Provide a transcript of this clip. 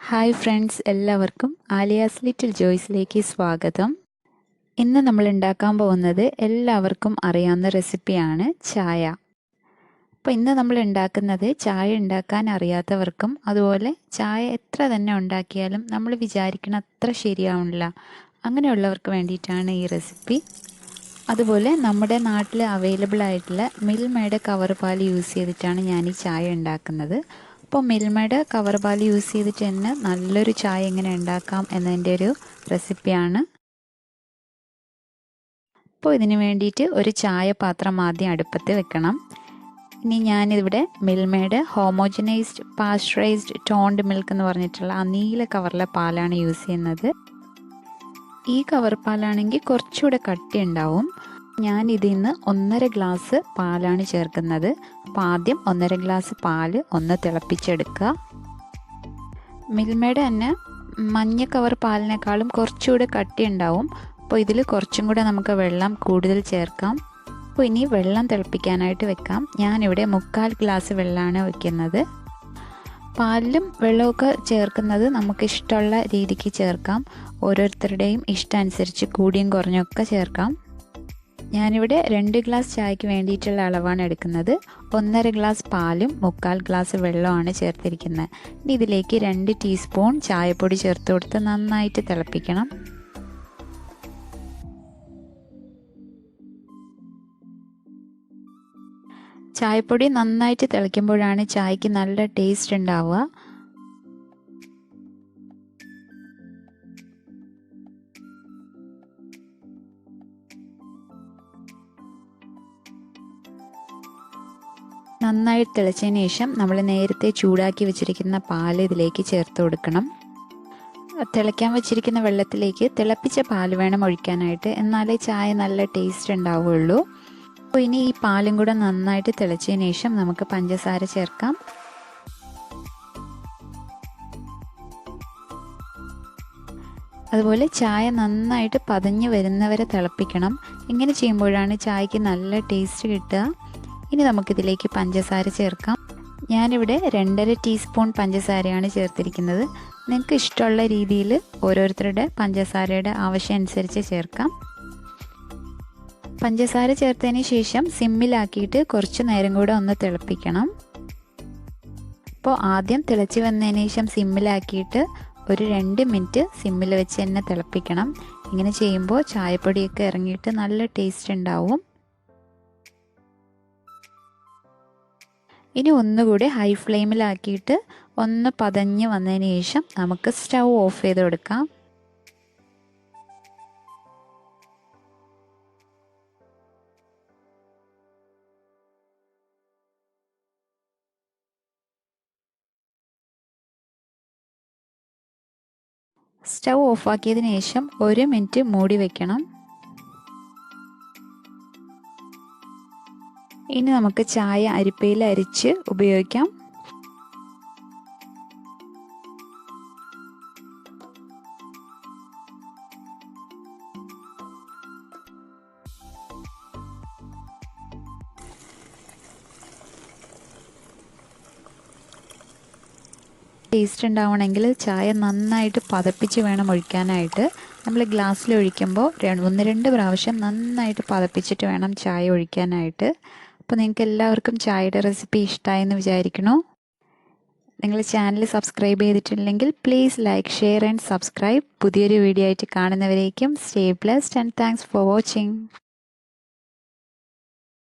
Hi friends, എല്ലാവർക്കും Aaliya's little ജോയ്സിലേക്ക് സ്വാഗതം. ഇന്ന് നമ്മൾ ഉണ്ടാക്കാൻ പോകുന്നത് എല്ലാവർക്കും അറിയാവുന്ന റെസിപ്പിയാണ് ചായ. അപ്പോൾ ഇന്ന് നമ്മൾ ഉണ്ടാക്കുന്നത് ചായ ഉണ്ടാക്കാൻ അറിയാത്തവർക്കും അതുപോലെ ചായ എത്ര തന്നെ ഉണ്ടാക്കിയാലും നമ്മൾ വിചാരിക്കുന്ന അത്ര ശരിയാവില്ല, അങ്ങനെയുള്ളവർക്ക് വേണ്ടിയിട്ടാണ് ഈ റെസിപ്പി. അതുപോലെ നമ്മുടെ നാട്ടിൽ അവൈലബിൾ ആയിട്ടുള്ള മിൽമയുടെ കവർ പാൽ യൂസ് ചെയ്തിട്ടാണ് ഞാൻ ഈ ചായ ഉണ്ടാക്കുന്നത്. അപ്പോൾ മിൽമയുടെ കവർ പാൽ യൂസ് ചെയ്തിട്ട് തന്നെ നല്ലൊരു ചായ എങ്ങനെ ഉണ്ടാക്കാം എന്നതിൻ്റെ ഒരു റെസിപ്പിയാണ്. അപ്പോൾ ഇതിന് വേണ്ടിയിട്ട് ഒരു ചായ പാത്രം ആദ്യം അടുപ്പത്ത് വെക്കണം. ഇനി ഞാനിവിടെ മിൽമയുടെ ഹോമോജനൈസ്ഡ് പാസ്ചറൈസ്ഡ് ടോൺഡ് മിൽക്ക് എന്ന് പറഞ്ഞിട്ടുള്ള ആ നീല കവറിലെ പാലാണ് യൂസ് ചെയ്യുന്നത്. ഈ കവർ പാലാണെങ്കിൽ കുറച്ചുകൂടെ കട്ടി ഉണ്ടാവും. ഞാൻ ഇതിൽ നിന്ന് 1.5 ഗ്ലാസ് പാലാണ് ചേർക്കുന്നത്. അപ്പോൾ ആദ്യം 1.5 ഗ്ലാസ് പാല് ഒന്ന് തിളപ്പിച്ചെടുക്കുക. മിൽമയുടെ തന്നെ മഞ്ഞ കവർ പാലിനേക്കാളും കുറച്ചുകൂടെ കട്ടി ഉണ്ടാവും. അപ്പോൾ ഇതിൽ കുറച്ചും കൂടെ നമുക്ക് വെള്ളം കൂടുതൽ ചേർക്കാം. അപ്പോൾ ഇനി വെള്ളം തിളപ്പിക്കാനായിട്ട് വെക്കാം. ഞാനിവിടെ 3/4 ഗ്ലാസ് വെള്ളമാണ് വയ്ക്കുന്നത്. പാലിലും വെള്ളമൊക്കെ ചേർക്കുന്നത് നമുക്ക് ഇഷ്ടമുള്ള രീതിക്ക് ചേർക്കാം. ഓരോരുത്തരുടെയും ഇഷ്ടം അനുസരിച്ച് കൂടിയും കുറഞ്ഞൊക്കെ ചേർക്കാം. ഞാനിവിടെ 2 ഗ്ലാസ് ചായക്ക് വേണ്ടിയിട്ടുള്ള അളവാണ് എടുക്കുന്നത്. 1.5 ഗ്ലാസ് പാലും 3/4 ഗ്ലാസ് വെള്ളമാണ് ചേർത്തിരിക്കുന്നത്. ഇനി ഇതിലേക്ക് 2 ടീസ്പൂൺ ചായപ്പൊടി ചേർത്ത് കൊടുത്ത് നന്നായിട്ട് തിളപ്പിക്കണം. ചായപ്പൊടി നന്നായിട്ട് തിളയ്ക്കുമ്പോഴാണ് ചായക്ക് നല്ല ടേസ്റ്റ് ഉണ്ടാവുക. നന്നായി തിളച്ചതിന് ശേഷം നമ്മൾ നേരത്തെ ചൂടാക്കി വെച്ചിരിക്കുന്ന പാൽ ഇതിലേക്ക് ചേർത്ത് കൊടുക്കണം. തിളയ്ക്കാൻ വെച്ചിരിക്കുന്ന വെള്ളത്തിലേക്ക് തിളപ്പിച്ച പാൽ വേണം ഒഴിക്കാനായിട്ട്, എന്നാലേ ചായ നല്ല ടേസ്റ്റ് ഉണ്ടാവുകയുള്ളൂ. അപ്പോൾ ഇനി ഈ പാലും കൂടെ നന്നായിട്ട് തിളച്ചതിന് ശേഷം നമുക്ക് പഞ്ചസാര ചേർക്കാം. അതുപോലെ ചായ നന്നായിട്ട് പതഞ്ഞ് വരുന്നവരെ തിളപ്പിക്കണം. ഇങ്ങനെ ചെയ്യുമ്പോഴാണ് ചായക്ക് നല്ല ടേസ്റ്റ് കിട്ടുക. ഇനി നമുക്കിതിലേക്ക് പഞ്ചസാര ചേർക്കാം. ഞാനിവിടെ 2.5 ടീസ്പൂൺ പഞ്ചസാരയാണ് ചേർത്തിരിക്കുന്നത്. നിങ്ങൾക്ക് ഇഷ്ടമുള്ള രീതിയിൽ ഓരോരുത്തരുടെ പഞ്ചസാരയുടെ ആവശ്യം അനുസരിച്ച് ചേർക്കാം. പഞ്ചസാര ചേർത്തതിന് ശേഷം സിമ്മിലാക്കിയിട്ട് കുറച്ച് നേരം കൂടെ ഒന്ന് തിളപ്പിക്കണം. അപ്പോൾ ആദ്യം തിളച്ച് വന്നതിന് ശേഷം സിമ്മിലാക്കിയിട്ട് ഒരു 2 മിനിറ്റ് സിമ്മിൽ വെച്ച് തന്നെ തിളപ്പിക്കണം. ഇങ്ങനെ ചെയ്യുമ്പോൾ ചായപ്പൊടിയൊക്കെ ഇറങ്ങിയിട്ട് നല്ല ടേസ്റ്റ് ഉണ്ടാവും. ഇനി ഒന്നുകൂടി ഹൈ ഫ്ലെയിമിലാക്കിയിട്ട് ഒന്ന് പതഞ്ഞ് വന്നതിന് ശേഷം നമുക്ക് സ്റ്റൗ ഓഫ് ചെയ്ത് കൊടുക്കാം. സ്റ്റൗ ഓഫാക്കിയതിന് ശേഷം 1 മിനിറ്റ് മൂടി വയ്ക്കണം. ഇനി നമുക്ക് ചായ അരിപ്പയിൽ അരിച്ച് ഉപയോഗിക്കാം. ടേസ്റ്റ് ഉണ്ടാവണമെങ്കിൽ ചായ നന്നായിട്ട് പതപ്പിച്ച് വേണം ഒഴിക്കാനായിട്ട്. നമ്മൾ ഗ്ലാസ്സിൽ ഒഴിക്കുമ്പോൾ 1-2 പ്രാവശ്യം നന്നായിട്ട് പതപ്പിച്ചിട്ട് വേണം ചായ ഒഴിക്കാനായിട്ട്. അപ്പോൾ നിങ്ങൾക്ക് എല്ലാവർക്കും ചായയുടെ റെസിപ്പി ഇഷ്ടമായെന്ന് വിചാരിക്കുന്നു. നിങ്ങൾ ചാനൽ സബ്സ്ക്രൈബ് ചെയ്തിട്ടില്ലെങ്കിൽ please like, share and subscribe. പുതിയൊരു വീഡിയോ ആയിട്ട് കാണുന്നവരേക്കും stay blessed and thanks for watching.